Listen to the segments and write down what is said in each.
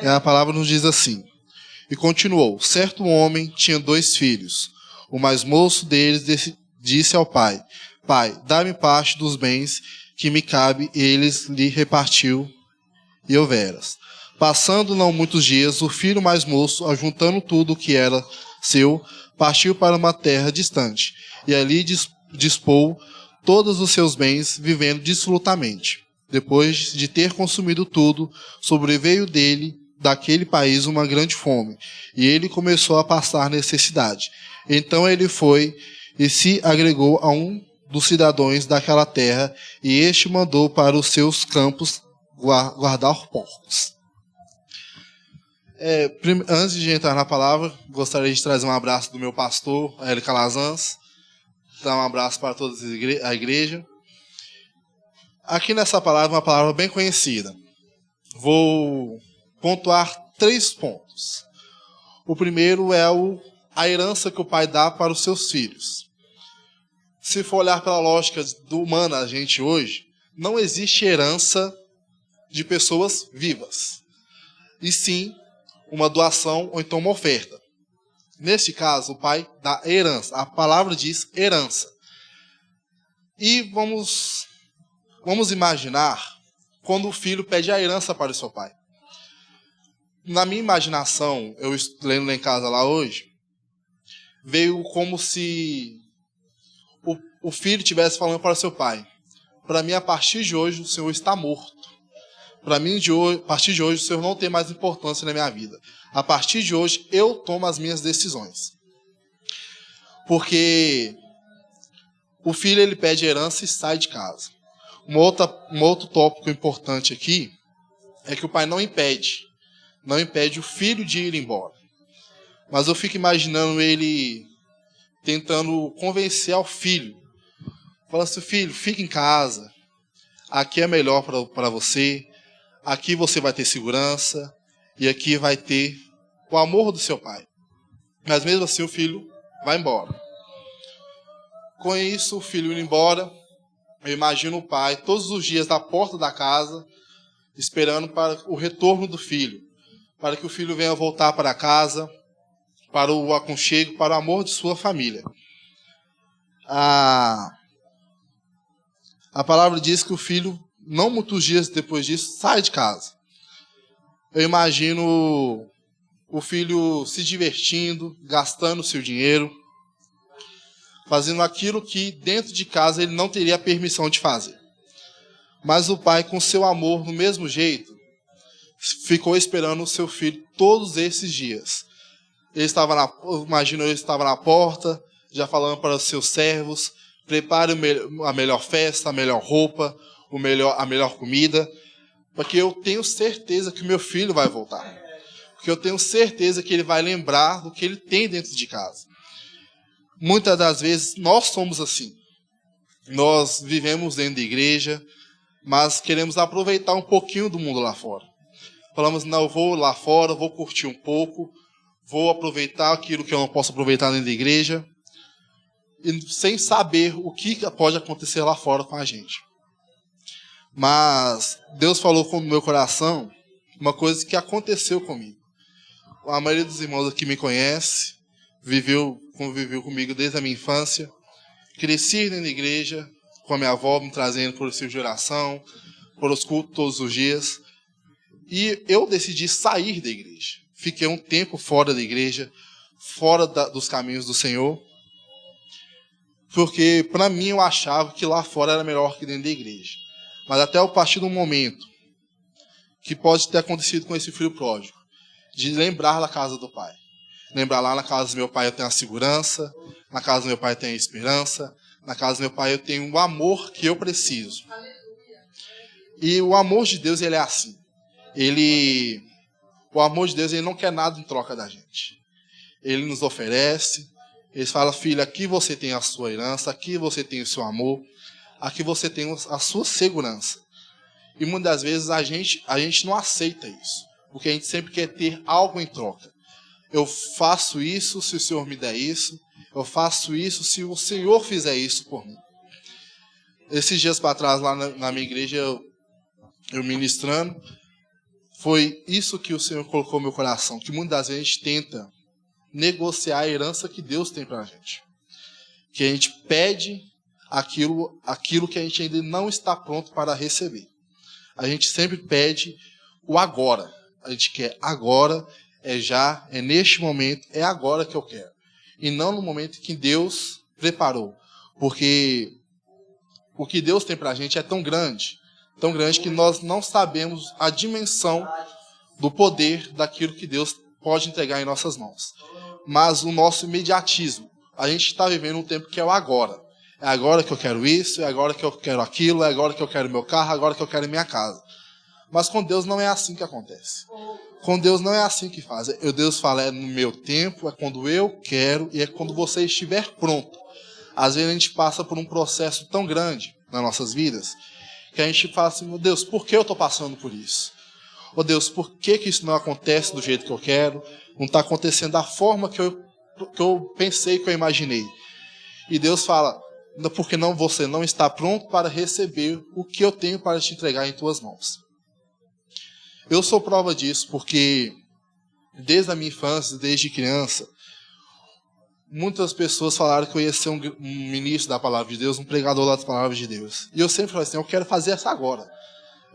E a palavra nos diz assim: e continuou: certo homem tinha 2 filhos. O mais moço deles disse ao pai: Pai, dá-me parte dos bens que me cabe. E eles lhe repartiu e houveras. Passando não muitos dias, o filho mais moço, ajuntando tudo o que era seu, partiu para uma terra distante, e ali dispôs todos os seus bens, vivendo dissolutamente. Depois de ter consumido tudo, sobreveio daquele país, uma grande fome, e ele começou a passar necessidade. Então ele foi e se agregou a um dos cidadãos daquela terra, e este mandou para os seus campos guardar porcos. Antes de entrar na palavra, gostaria de trazer um abraço do meu pastor, Hélio Calazans. Dar um abraço para toda a igreja. Aqui nessa palavra, uma palavra bem conhecida. Vou pontuar 3 pontos. O primeiro é a herança que o pai dá para os seus filhos. Se for olhar pela lógica humana, a gente hoje, não existe herança de pessoas vivas. E sim, uma doação ou então uma oferta. Neste caso, o pai dá herança. A palavra diz herança. E vamos imaginar quando o filho pede a herança para o seu pai. Na minha imaginação, eu lendo lá em casa lá hoje, veio como se o filho estivesse falando para o seu pai: para mim, a partir de hoje, o Senhor está morto. Para mim, a partir de hoje, o Senhor não tem mais importância na minha vida. A partir de hoje, eu tomo as minhas decisões. Porque o filho, ele pede herança e sai de casa. Um outro tópico importante aqui é que o pai não impede o filho de ir embora. Mas eu fico imaginando ele tentando convencer ao filho. Falando assim: filho, fica em casa. Aqui é melhor para você. Aqui você vai ter segurança. E aqui vai ter o amor do seu pai. Mas mesmo assim o filho vai embora. Com isso, o filho indo embora, eu imagino o pai todos os dias na porta da casa, esperando para o retorno do filho. Para que o filho venha voltar para casa, para o aconchego, para o amor de sua família. A palavra diz que o filho, não muitos dias depois disso, sai de casa. Eu imagino o filho se divertindo, gastando seu dinheiro, fazendo aquilo que dentro de casa ele não teria permissão de fazer. Mas o pai, com seu amor, do mesmo jeito, ficou esperando o seu filho todos esses dias. Ele estava na porta, já falando para os seus servos: prepare a melhor festa, a melhor roupa, a melhor comida, porque eu tenho certeza que o meu filho vai voltar. Porque eu tenho certeza que ele vai lembrar do que ele tem dentro de casa. Muitas das vezes nós somos assim. Nós vivemos dentro da igreja, mas queremos aproveitar um pouquinho do mundo lá fora. Falamos: não, eu vou lá fora, vou curtir um pouco, vou aproveitar aquilo que eu não posso aproveitar dentro da igreja, e sem saber o que pode acontecer lá fora com a gente. Mas Deus falou com o meu coração uma coisa que aconteceu comigo. A maioria dos irmãos aqui me conhece, conviveu comigo desde a minha infância. Cresci dentro da igreja, com a minha avó me trazendo por seu de oração, por os cultos todos os dias. E eu decidi sair da igreja. Fiquei um tempo fora da igreja, fora dos caminhos do Senhor, porque para mim eu achava que lá fora era melhor que dentro da igreja. Mas até a partir do momento que pode ter acontecido com esse filho pródigo, de lembrar da casa do pai. Lembrar: lá na casa do meu pai eu tenho a segurança, na casa do meu pai eu tenho a esperança, na casa do meu pai eu tenho o amor que eu preciso. E o amor de Deus, ele é assim. O amor de Deus, ele não quer nada em troca da gente. Ele nos oferece, ele fala: filho, aqui você tem a sua herança, aqui você tem o seu amor, aqui você tem a sua segurança. E muitas das vezes a gente não aceita isso, porque a gente sempre quer ter algo em troca. Eu faço isso se o Senhor me der isso, eu faço isso se o Senhor fizer isso por mim. Esses dias para trás, lá na minha igreja, eu ministrando, foi isso que o Senhor colocou no meu coração, que muitas das vezes a gente tenta negociar a herança que Deus tem para a gente. Que a gente pede aquilo que a gente ainda não está pronto para receber. A gente sempre pede o agora. A gente quer agora, é já, é neste momento, é agora que eu quero. E não no momento que Deus preparou. Porque o que Deus tem para a gente é tão grande que nós não sabemos a dimensão do poder daquilo que Deus pode entregar em nossas mãos. Mas o nosso imediatismo, a gente está vivendo um tempo que é o agora. É agora que eu quero isso, é agora que eu quero aquilo, é agora que eu quero meu carro, é agora que eu quero minha casa. Mas com Deus não é assim que acontece. Com Deus não é assim que faz. Deus fala, é no meu tempo, é quando eu quero e é quando você estiver pronto. Às vezes a gente passa por um processo tão grande nas nossas vidas que a gente fala assim, meu Deus, por que eu estou passando por isso? Oh Deus, por que isso não acontece do jeito que eu quero? Não está acontecendo da forma que eu pensei, que eu imaginei. E Deus fala, porque você não está pronto para receber o que eu tenho para te entregar em tuas mãos. Eu sou prova disso, porque desde a minha infância, desde criança, muitas pessoas falaram que eu ia ser um ministro da palavra de Deus, um pregador das palavras de Deus. E eu sempre falei assim, eu quero fazer isso agora.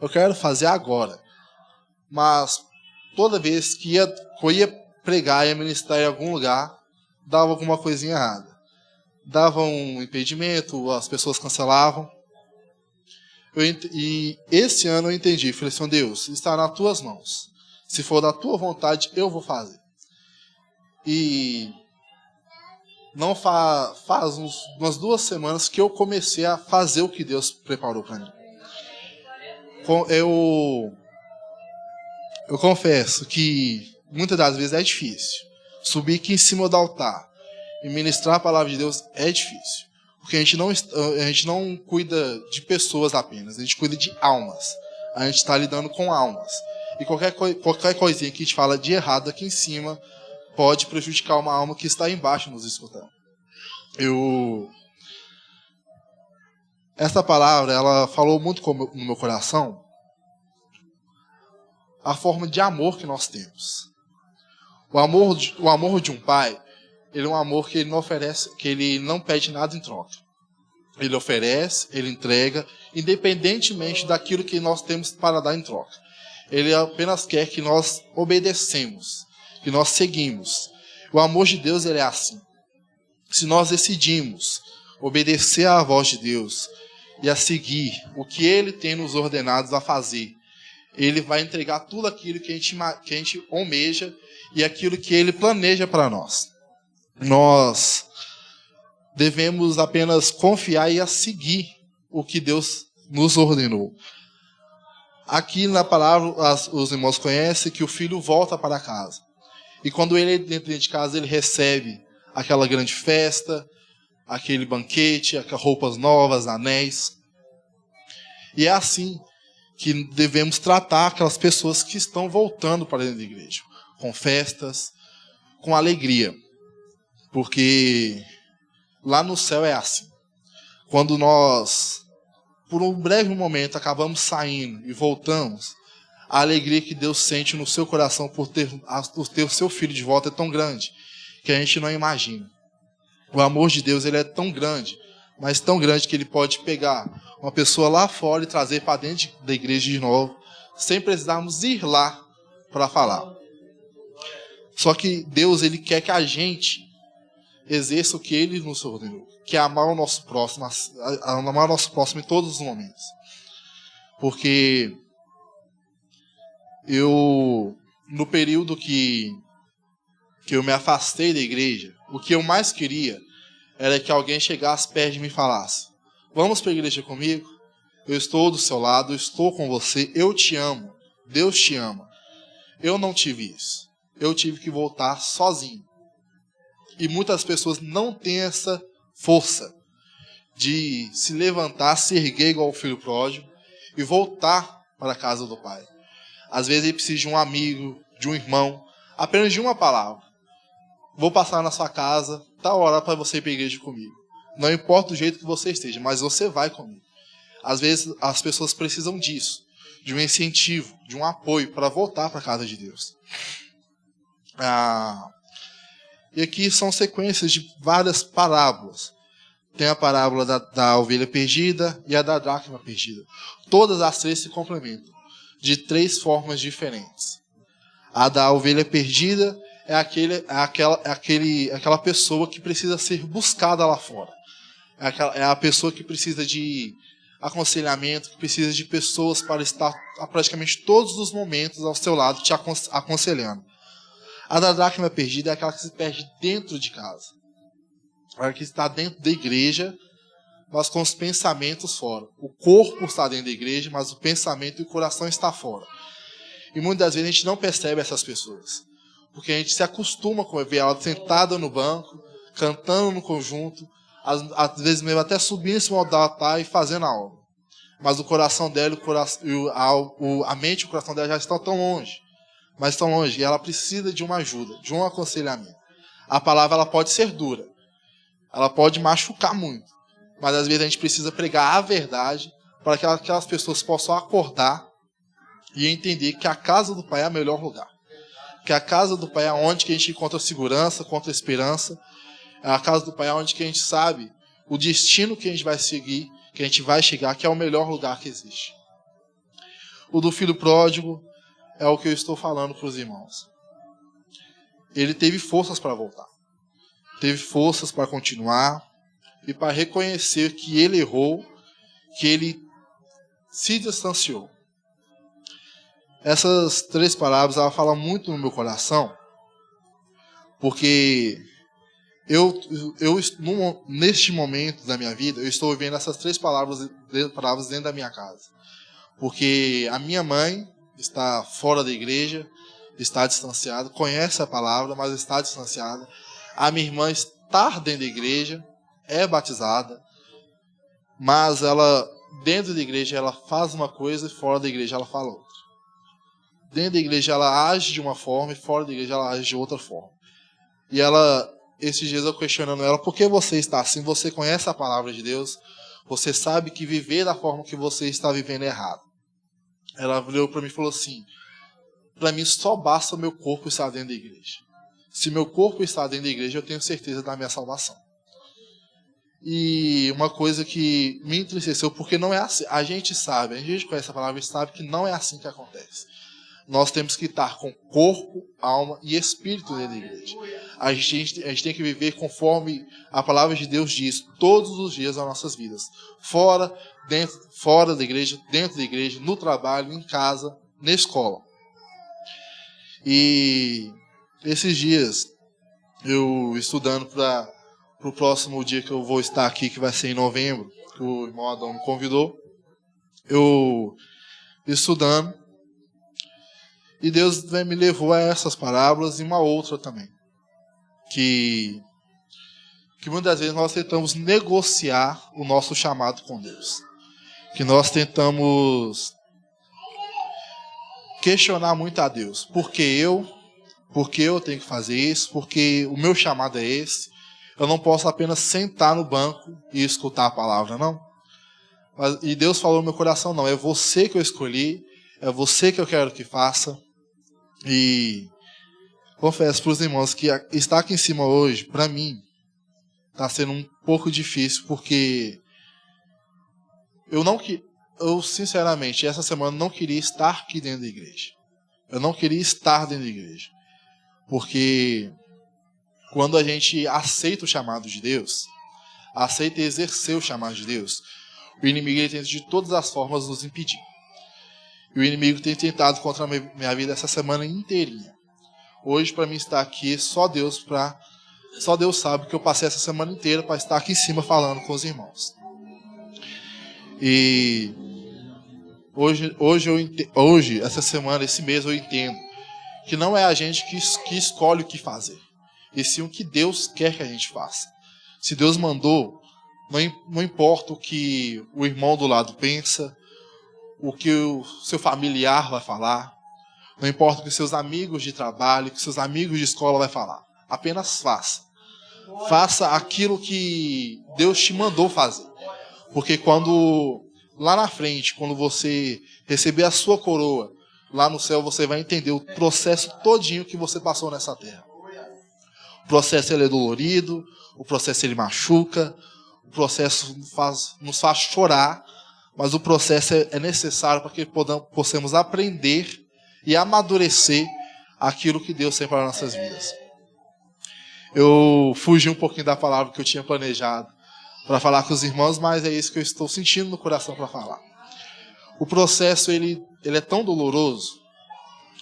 Eu quero fazer agora. Mas toda vez que eu ia pregar e ministrar em algum lugar, dava alguma coisinha errada. Dava um impedimento, as pessoas cancelavam. E esse ano eu entendi, falei assim, Deus, está nas tuas mãos. Se for da tua vontade, eu vou fazer. E não faz umas 2 semanas que eu comecei a fazer o que Deus preparou para mim. Eu confesso que muitas das vezes é difícil. Subir aqui em cima do altar e ministrar a palavra de Deus é difícil. Porque a gente não cuida de pessoas apenas, a gente cuida de almas. A gente está lidando com almas. E qualquer coisinha que a gente fala de errado aqui em cima pode prejudicar uma alma que está embaixo nos escutando. Essa palavra, ela falou muito no meu coração a forma de amor que nós temos. O amor de um pai, ele é um amor que ele não oferece, que ele não pede nada em troca. Ele oferece, ele entrega, independentemente daquilo que nós temos para dar em troca. Ele apenas quer que nós obedecemos, que nós seguimos. O amor de Deus, ele é assim. Se nós decidimos obedecer à voz de Deus e a seguir o que Ele tem nos ordenados a fazer, Ele vai entregar tudo aquilo que a gente almeja e aquilo que Ele planeja para nós. Nós devemos apenas confiar e a seguir o que Deus nos ordenou. Aqui na palavra, os irmãos conhecem que o filho volta para casa. E quando ele entra dentro de casa, ele recebe aquela grande festa, aquele banquete, roupas novas, anéis. E é assim que devemos tratar aquelas pessoas que estão voltando para dentro da igreja. Com festas, com alegria. Porque lá no céu é assim. Quando nós, por um breve momento, acabamos saindo e voltamos, a alegria que Deus sente no seu coração por ter o seu filho de volta é tão grande que a gente não imagina. O amor de Deus, ele é tão grande, mas tão grande que ele pode pegar uma pessoa lá fora e trazer para dentro da igreja de novo, sem precisarmos ir lá para falar. Só que Deus, ele quer que a gente exerça o que ele nos ordenou, que é amar o nosso próximo, amar o nosso próximo em todos os momentos. Porque no período que eu me afastei da igreja, o que eu mais queria era que alguém chegasse perto de mim e falasse: vamos para a igreja comigo? Eu estou do seu lado, eu estou com você, eu te amo, Deus te ama. Eu não tive isso. Eu tive que voltar sozinho. E muitas pessoas não têm essa força de se levantar, se erguer igual o filho pródigo e voltar para a casa do pai. Às vezes ele precisa de um amigo, de um irmão, apenas de uma palavra. Vou passar na sua casa, tá hora para você ir para a igreja comigo. Não importa o jeito que você esteja, mas você vai comigo. Às vezes as pessoas precisam disso. de um incentivo, de um apoio para voltar para a casa de Deus. E aqui são sequências de várias parábolas. Tem a parábola da ovelha perdida e a da dracma perdida. Todas as três se complementam, de três formas diferentes. A da ovelha perdida é aquela pessoa que precisa ser buscada lá fora. É a pessoa que precisa de aconselhamento, que precisa de pessoas para estar a praticamente todos os momentos ao seu lado, te aconselhando. A da dracma perdida é aquela que se perde dentro de casa. Aquela que está dentro da igreja, mas com os pensamentos fora. O corpo está dentro da igreja, mas o pensamento e o coração está fora. E muitas vezes a gente não percebe essas pessoas. Porque a gente se acostuma com ver ela sentada no banco, cantando no conjunto, às vezes mesmo até subindo em cima do altar e fazendo a obra. Mas o coração dela, a mente e o coração dela já estão tão longe. Mas tão longe. E ela precisa de uma ajuda, de um aconselhamento. A palavra ela pode ser dura. Ela pode machucar muito. Mas às vezes a gente precisa pregar a verdade para que aquelas pessoas possam acordar e entender que a casa do Pai é o melhor lugar. Que a casa do Pai é onde que a gente encontra segurança, encontra esperança. É a casa do Pai é onde que a gente sabe o destino que a gente vai seguir, que a gente vai chegar, que é o melhor lugar que existe. O do filho pródigo é o que eu estou falando para os irmãos. Ele teve forças para voltar. Teve forças para continuar e para reconhecer que ele errou, que ele se distanciou. Essas três palavras ela falam muito no meu coração, porque neste momento da minha vida, eu estou vivendo essas três palavras dentro da minha casa. Porque a minha mãe está fora da igreja, está distanciada, conhece a palavra, mas está distanciada. A minha irmã está dentro da igreja, é batizada, mas ela, dentro da igreja, ela faz uma coisa e fora da igreja ela fala outra. Dentro da igreja ela age de uma forma e fora da igreja ela age de outra forma. E ela, esses dias eu questionando ela, por que você está assim? Você conhece a palavra de Deus? Você sabe que viver da forma que você está vivendo é errado. Ela olhou para mim e falou assim, para mim só basta o meu corpo estar dentro da igreja. Se meu corpo está dentro da igreja, eu tenho certeza da minha salvação. E uma coisa que me entristeceu, porque não é assim. A gente conhece a palavra e sabe que não é assim que acontece. Nós temos que estar com corpo, alma e espírito dentro da igreja. A gente tem que viver conforme a palavra de Deus diz, todos os dias das nossas vidas. Fora da igreja, dentro da igreja, no trabalho, em casa, na escola. E esses dias, eu estudando para o próximo dia que eu vou estar aqui, que vai ser em novembro, que o irmão Adão me convidou, eu estudando, e Deus me levou a essas parábolas e uma outra também. Que muitas vezes nós tentamos negociar o nosso chamado com Deus. Que nós tentamos questionar muito a Deus. Por que eu tenho que fazer isso? Porque o meu chamado é esse. Eu não posso apenas sentar no banco e escutar a palavra, não. E Deus falou no meu coração, não. É você que eu escolhi. É você que eu quero que faça. E confesso para os irmãos que estar aqui em cima hoje, para mim, está sendo um pouco difícil, porque eu sinceramente, essa semana não queria estar aqui dentro da igreja. Eu não queria estar dentro da igreja. Porque quando a gente aceita o chamado de Deus, aceita exercer o chamado de Deus, o inimigo ele tenta de todas as formas nos impedir. E o inimigo tem tentado contra a minha vida essa semana inteirinha. Hoje, para mim estar aqui, só Deus sabe que eu passei essa semana inteira para estar aqui em cima falando com os irmãos. E hoje, essa semana, esse mês, eu entendo que não é a gente que escolhe o que fazer, e sim o que Deus quer que a gente faça. Se Deus mandou, não importa o que o irmão do lado pensa, o que o seu familiar vai falar, não importa o que seus amigos de trabalho, o que seus amigos de escola vai falar. Apenas faça. Faça aquilo que Deus te mandou fazer. Porque quando lá na frente, quando você receber a sua coroa, lá no céu você vai entender o processo todinho que você passou nessa terra. O processo ele é dolorido, o processo ele machuca, o processo nos faz chorar, mas o processo é necessário para que possamos aprender e amadurecer aquilo que Deus tem para nossas vidas. Eu fugi um pouquinho da palavra que eu tinha planejado para falar com os irmãos, mas é isso que eu estou sentindo no coração para falar. O processo ele é tão doloroso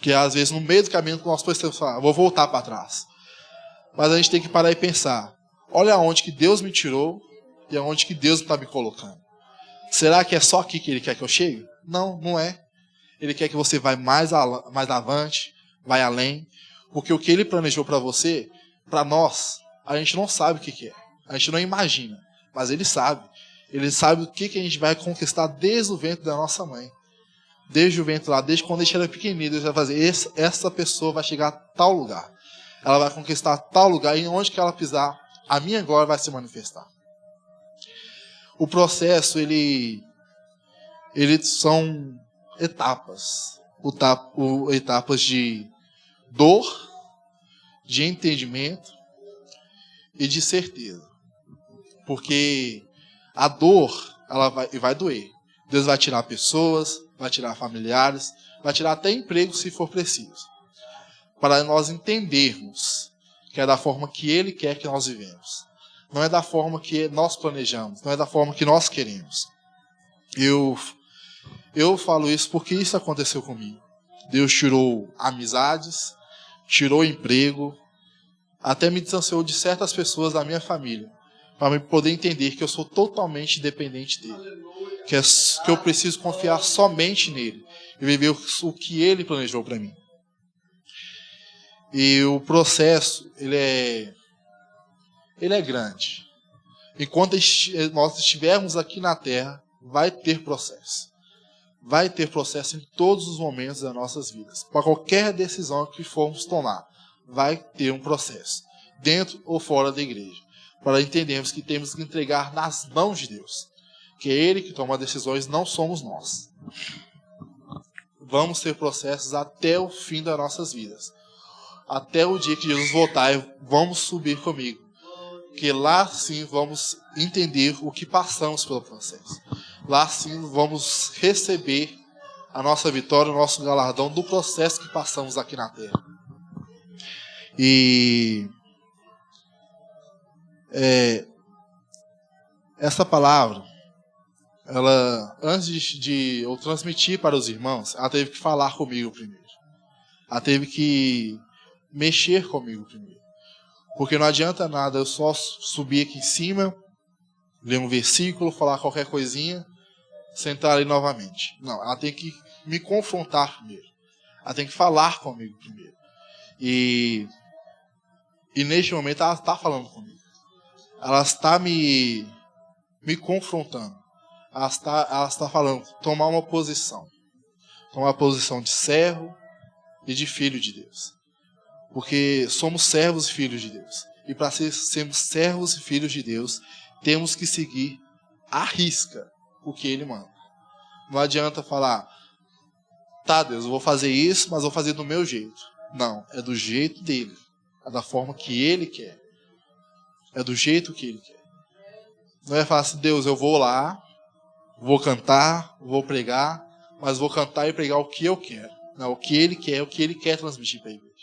que às vezes no meio do caminho nós podemos falar, vou voltar para trás. Mas a gente tem que parar e pensar, olha aonde que Deus me tirou e aonde que Deus está me colocando. Será que é só aqui que Ele quer que eu chegue? Não, não é. Ele quer que você vá mais avante, vai além, porque o que Ele planejou para você, para nós, a gente não sabe o que é. A gente não imagina, mas Ele sabe. Ele sabe o que a gente vai conquistar desde o ventre da nossa mãe. Desde o ventre lá, desde quando a gente era pequenininho, Deus vai fazer, essa pessoa vai chegar a tal lugar. Ela vai conquistar tal lugar e onde que ela pisar, a minha glória vai se manifestar. O processo, ele são etapas. Etapas de dor, de entendimento e de certeza. Porque a dor, ela vai doer. Deus vai tirar pessoas, vai tirar familiares, vai tirar até emprego se for preciso. Para nós entendermos que é da forma que Ele quer que nós vivemos. Não é da forma que nós planejamos, não é da forma que nós queremos. Eu falo isso porque isso aconteceu comigo. Deus tirou amizades, tirou emprego, até me distanciou de certas pessoas da minha família, para eu poder entender que eu sou totalmente dependente dele. Que eu preciso confiar somente nele e viver o que ele planejou para mim. E o processo, ele é grande. Enquanto nós estivermos aqui na Terra, vai ter processo. Vai ter processo em todos os momentos das nossas vidas. Para qualquer decisão que formos tomar, vai ter um processo. Dentro ou fora da igreja. Para entendermos que temos que entregar nas mãos de Deus. Que é Ele que toma decisões, não somos nós. Vamos ter processos até o fim das nossas vidas. Até o dia que Jesus voltar, vamos subir comigo. Que lá sim vamos entender o que passamos pelo processo. Lá sim vamos receber a nossa vitória, o nosso galardão do processo que passamos aqui na Terra. E essa palavra, ela, antes de eu transmitir para os irmãos, ela teve que falar comigo primeiro. Ela teve que mexer comigo primeiro. Porque não adianta nada eu só subir aqui em cima, ler um versículo, falar qualquer coisinha, sentar ali novamente. Não, ela tem que me confrontar primeiro. Ela tem que falar comigo primeiro. E neste momento ela está falando comigo. Ela está me confrontando. Ela está falando, tomar uma posição. Tomar uma posição de servo e de filho de Deus. Porque somos servos e filhos de Deus. E para sermos servos e filhos de Deus, temos que seguir à risca o que Ele manda. Não adianta falar, tá Deus, eu vou fazer isso, mas vou fazer do meu jeito. Não, é do jeito dele. É da forma que Ele quer. É do jeito que Ele quer. Não é falar assim, Deus, eu vou lá, vou cantar, vou pregar, mas vou cantar e pregar o que eu quero. Não, o que Ele quer transmitir para a igreja.